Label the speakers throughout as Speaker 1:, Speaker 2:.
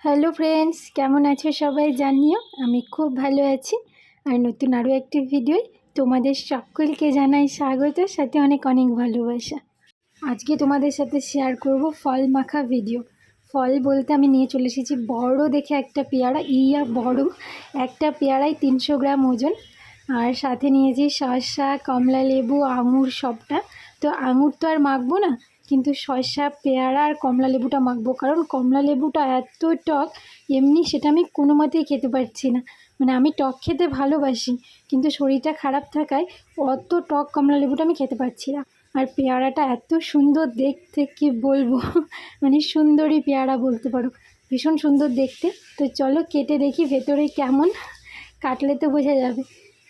Speaker 1: Hello friends, কেমন আছো সবাই জানিও। আমি খুব ভালো আছি। আর নতুন আরও একটি ভিডিওয় তোমাদের সকলকে জানাই স্বাগত, সাথে অনেক অনেক ভালোবাসা। আজকে তোমাদের সাথে শেয়ার করব ফল মাখা ভিডিও। ফল বলতে আমি নিয়ে চলে এসেছি বড় দেখে একটা পেয়ারা, বড় একটা পেয়ারায় 300 গ্রাম ওজন। আর সাথে নিয়েছি শসা, কমলা লেবু, আঙুর সবটা। তো আঙুর তো আর মাখবো না, কিন্তু শসা, পেয়ারা আর কমলা লেবুটা মাখবো, কারণ কমলা লেবুটা এত টক, এমনি সেটা আমি কোনো মতেই খেতে পারছি না। মানে আমি টক খেতে ভালোবাসি, কিন্তু শরীরটা খারাপ থাকায় অত টক কমলা লেবুটা আমি খেতে পারছি না। আর পেয়ারাটা এত সুন্দর দেখতে, কি বলবো মানে সুন্দরী পেয়ারা বলতে পারো, ভীষণ সুন্দর দেখতে। তো চলো কেটে দেখি ভেতরে কেমন, কাটলে তো বোঝা যাবে।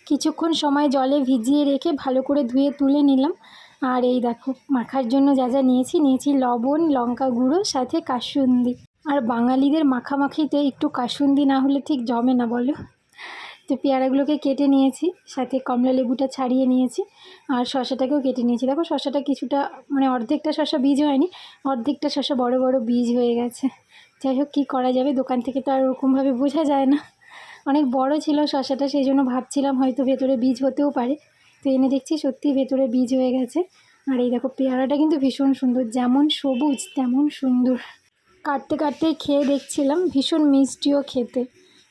Speaker 1: কিছুক্ষণ সময় জলে ভিজিয়ে রেখে ভালো করে ধুয়ে তুলে নিলাম। আর এই দেখো মাখার জন্য যা যা নিয়েছি লবণ, লঙ্কা গুঁড়ো, সাথে কাসুন্দি। আর বাঙালিদের মাখামাখিতে একটু কাসুন্দি না হলে ঠিক জমে না, বলো। তো পেয়ারাগুলোকে কেটে নিয়েছি, সাথে কমলা লেবুটা ছাড়িয়ে নিয়েছি, আর শসাটাকেও কেটে নিয়েছি। দেখো শসাটা কিছুটা, মানে অর্ধেকটা শসা বীজ হয়নি, অর্ধেকটা শসা বড় বড় বীজ হয়ে গেছে। যাই হোক, কী করা যাবে, দোকান থেকে তো আর ওরকমভাবে বোঝা যায় না। অনেক বড় ছিল শসাটা, সেই জন্য ভাবছিলাম হয়তো ভেতরে বীজ হতেও পারে। তো এনে দেখছি সত্যি ভেতরে বীজ হয়ে গেছে। আর এই দেখো পেয়ারাটা কিন্তু ভীষণ সুন্দর, যেমন সবুজ তেমন সুন্দর। কাটতে কাটতে খেয়ে দেখছিলাম, ভীষণ মিষ্টিও খেতে।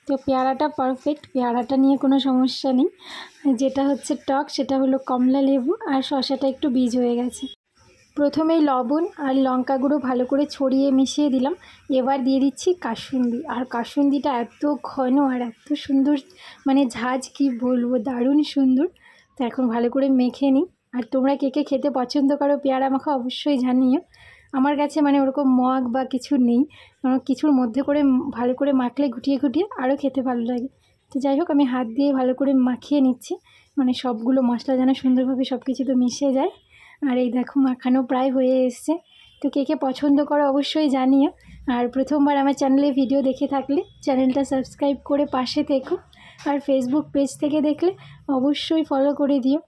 Speaker 1: তো পেয়ারাটা পারফেক্ট, পেয়ারাটা নিয়ে কোনো সমস্যা নেই। যেটা হচ্ছে টক সেটা হলো কমলা লেবু, আর শসাটা একটু বীজ হয়ে গেছে। প্রথমেই লবণ আর লঙ্কা গুঁড়ো ভালো করে ছড়িয়ে মিশিয়ে দিলাম। এবার দিয়ে দিচ্ছি কাসুন্দি। আর কাসুন্দিটা এত ঘন আর এত সুন্দর, মানে ঝাঁজ, কি বলবো, দারুণ সুন্দর। তো এখন ভালো করে মেখে নিই। আর তোমরা কে কে খেতে পছন্দ করো পেয়ারা মাখা অবশ্যই জানিও। আমার কাছে মানে ওরকম মগ বা কিছু নেই, কারণ কিছুর মধ্যে করে ভালো করে মাখলে গুটিয়ে গুটিয়ে আরও খেতে ভালো লাগে। তো যাই হোক, আমি হাত দিয়ে ভালো করে মাখিয়ে নিচ্ছি, মানে সবগুলো মশলা যেন সুন্দরভাবে সব কিছু তো মিশে যায়। আর এই দেখো মাখানো প্রায় হয়ে এসছে। তো কে কে পছন্দ করো অবশ্যই জানিও। আর প্রথমবার আমার চ্যানেলে ভিডিও দেখে থাকলে চ্যানেলটা সাবস্ক্রাইব করে পাশে থেকো। আর ফেসবুক পেজ থেকে দেখলে অবশ্যই ফলো করে দিও,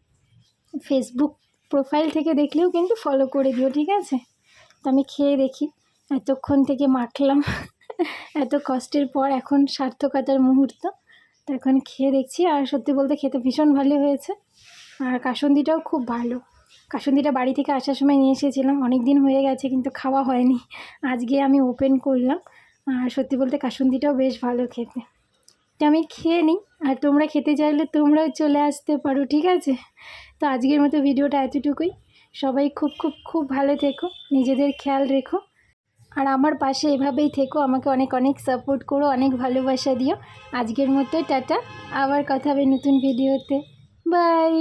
Speaker 1: ফেসবুক প্রোফাইল থেকে দেখলেও কিন্তু ফলো করে দিও, ঠিক আছে। তো আমি খেয়ে দেখি, এতক্ষণ থেকে মাখলাম এত কষ্টের পর এখন সার্থকতার মুহূর্ত। তো এখন খেয়ে দেখছি, আর সত্যি বলতে খেতে ভীষণ ভালো হয়েছে। আর কাসুন্দিটাও খুব ভালো। কাসুন্দিটা বাড়ি থেকে আসার সময় নিয়ে এসেছিলাম, অনেক দিন হয়ে গেছে কিন্তু খাওয়া হয়নি। আজকে আমি ওপেন করলাম। আর সত্যি বলতে কাসুন্দিটাও বেশ ভালো খেতে। তো আমি খেয়ে নিই, আর তোমরা খেতে চাইলে তোমরাও চলে আসতে পারো, ঠিক আছে। তো আজকের মতো ভিডিওটা এতটুকুই। সবাই খুব খুব খুব ভালো থেকো, নিজেদের খেয়াল রেখো। আর আমার পাশে এভাবেই থেকো, আমাকে অনেক অনেক সাপোর্ট করো, অনেক ভালোবাসা দিও। আজকের মতো টাটা, আবার কথা হবে নতুন ভিডিওতে। বাই।